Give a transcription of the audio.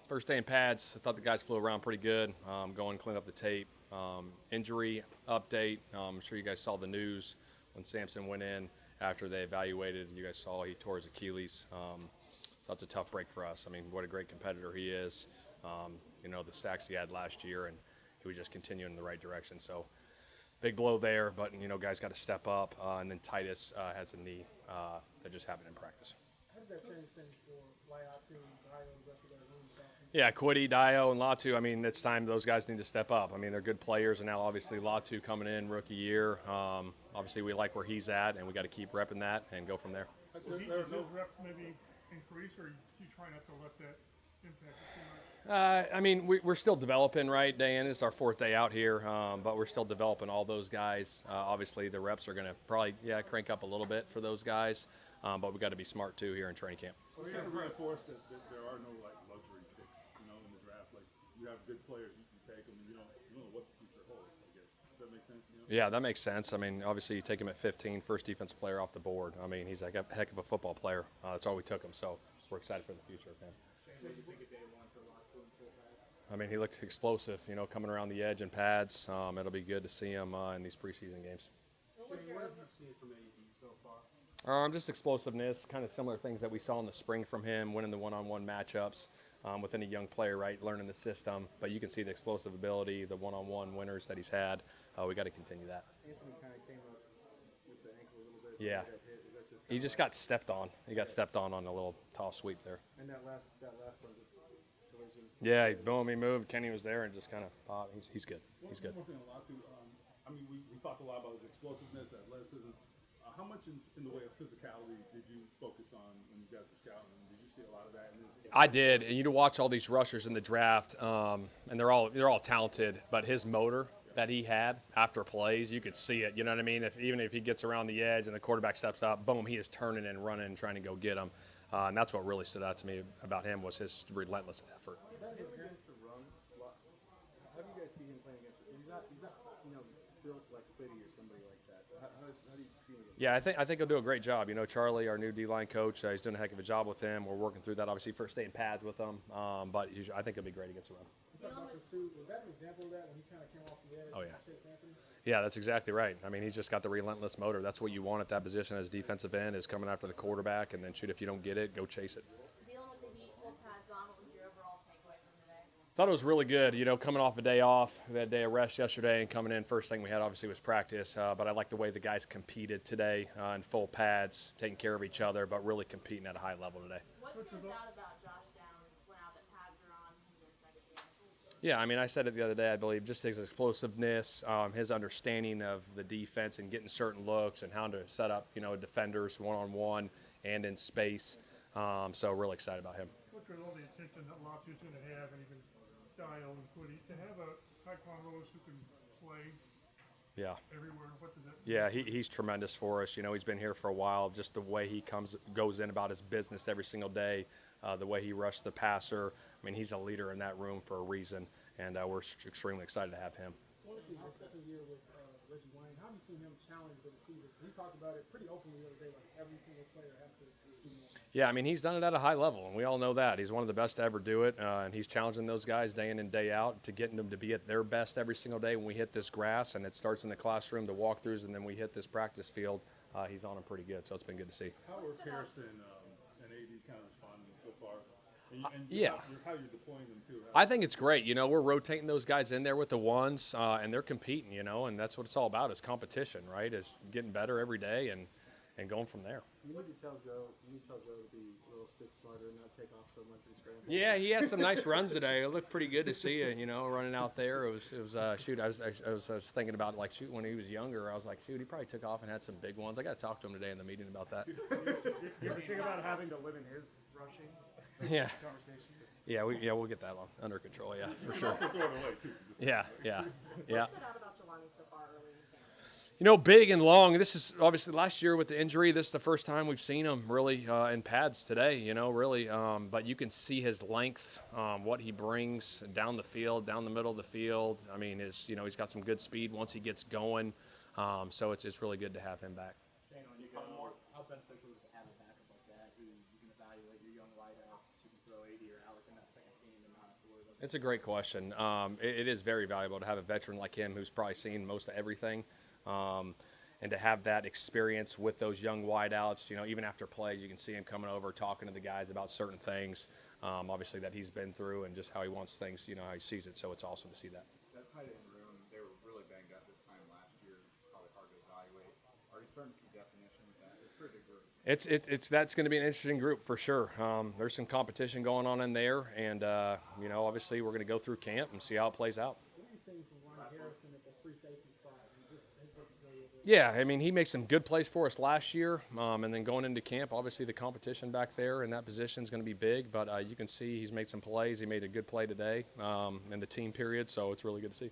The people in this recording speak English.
First day in pads, I thought the guys flew around pretty good. Go and clean up the tape. Injury update. I'm sure you guys saw the news when Sampson went in after they evaluated. You guys saw he tore his Achilles. So that's a tough break for us. I mean, what a great competitor he is. The sacks he had last year, and he was just continuing in the right direction. So big blow there, but, guys got to step up. And then Titus has a knee that just happened in practice. How did that change things for Latu and Dio and the rest of that room? Yeah, Quiddy, Dio, and Latu, I mean, it's time those guys need to step up. I mean, they're good players, and now obviously Latu coming in, rookie year. Obviously we like where he's at, and we got to keep repping that and go from there. Does his reps maybe increase, or you try not to let that impact it too much? I mean, we're still developing, right, Dan? It's our 4th day out here, but we're still developing all those guys. Obviously, the reps are going to probably, crank up a little bit for those guys, but we got to be smart, too, here in training camp. Well, you have to reinforce that there are no, luxury picks, in the draft. Like, you have good players, you take them, and you don't know what the future holds, I guess. Does that make sense? Yeah, that makes sense. I mean, obviously, you take him at 15, first defensive player off the board. I mean, he's like a heck of a football player. That's all we took him, so we're excited for the future of him. I mean, he looked explosive, coming around the edge in pads. It'll be good to see him in these preseason games. What have you seen from AD so far? Just explosiveness, kind of similar things that we saw in the spring from him, winning the one-on-one matchups within a young player, right, learning the system. But you can see the explosive ability, the one-on-one winners that he's had. We got to continue that. Anthony kind of came up with the ankle a little bit. Yeah. He just got stepped on. He got stepped on a little toss sweep there. And that last one, just collision. Yeah, boom, he moved. Kenny was there and just kind of popped. He's good. He's good. One thing a lot too. I mean, we talked a lot about his explosiveness, athleticism. How much in the way of physicality did you focus on when you guys were scouting? Did you see a lot of that? I did, and you watch all these rushers in the draft, and they're all talented. But his motor that he had after plays, you could see it. You know what I mean? Even if he gets around the edge and the quarterback steps up, boom, he is turning and running and trying to go get him. And that's what really stood out to me about him was his relentless effort. How do you guys see him playing against? He's not built like Quiddy or somebody like that. How do you see him? Yeah, I think he'll do a great job. Charlie, our new D-line coach, he's doing a heck of a job with him. We're working through that, obviously, first day in pads with him. But I think he'll be great against the run. Was that an example of that when he kind of came off the edge? Oh, yeah. Yeah, that's exactly right. I mean, he's just got the relentless motor. That's what you want at that position as defensive end is coming after the quarterback and then shoot. If you don't get it, go chase it. Dealing with the heat, full pads on, what was your overall takeaway from today? Thought it was really good. Coming off a day off, we had a day of rest yesterday, and coming in, first thing we had obviously was practice. But I like the way the guys competed today in full pads, taking care of each other, but really competing at a high level today. What stands out about Josh Downs now that pads are on in his second game? Yeah, I mean, I said it the other day, I believe, just his explosiveness, his understanding of the defense and getting certain looks and how to set up, defenders one-on-one and in space. So really excited about him. Look at all the attention that Latu's going to have, and even Style and Quiddy, to have a Taekwondo Rose who can play everywhere. What does that mean? Yeah, he's tremendous for us. He's been here for a while. Just the way he goes in about his business every single day, the way he rushed the passer. I mean, he's a leader in that room for a reason, and we're extremely excited to have him. What is his second year with Reggie Wayne? How have you seen him challenge the receivers? He talked about it pretty openly the other day, like every single player has to do more. Yeah, I mean, he's done it at a high level, and we all know that. He's one of the best to ever do it, and he's challenging those guys day in and day out to getting them to be at their best every single day when we hit this grass, and it starts in the classroom, the walkthroughs, and then we hit this practice field. He's on them pretty good, so it's been good to see. How are Pearson and AD kind of responding so far? And how you're deploying them, too? I think it's great. We're rotating those guys in there with the ones, and they're competing, and that's what it's all about is competition, right, is getting better every day and going from there. You need to tell Joe to be a little bit smarter and not take off so much in scramble. Yeah, he had some nice runs today. It looked pretty good to see running out there. It was shoot. I was thinking about shoot when he was younger. I was like, shoot, he probably took off and had some big ones. I got to talk to him today in the meeting about that. You ever think about having to live in his rushing Yeah. conversation? Yeah, we'll get that under control. Yeah, for sure. Also throw it away, too. Yeah. What stood out about Jelani so far early in camp? Big and long. This is obviously last year with the injury. This is the first time we've seen him really in pads today, really. But you can see his length, what he brings down the field, down the middle of the field. I mean, he's got some good speed once he gets going. So it's really good to have him back. Shane, on you go, how beneficial is it to have a backup like that who you can evaluate your young wideouts who can throw 80 or Alec in that second team and not It's a great question. It is very valuable to have a veteran like him who's probably seen most of everything, and to have that experience with those young wideouts. You know, even after plays, you can see him coming over, talking to the guys about certain things, obviously that he's been through and just how he wants things, you know, how he sees it. So it's awesome to see that. That tight end room, they were really banged up this time last year. Probably hard to evaluate. Are you starting to see definition with that? It's a pretty big group. That's going to be an interesting group for sure. There's some competition going on in there, and you know, obviously we're going to go through camp and see how it plays out. What are you seeing from Ronnie Harrison at the free safety spot? Yeah, I mean, he makes some good plays for us last year, and then going into camp, obviously the competition back there in that position is going to be big, but you can see he's made some plays. He made a good play today in the team period, so it's really good to see.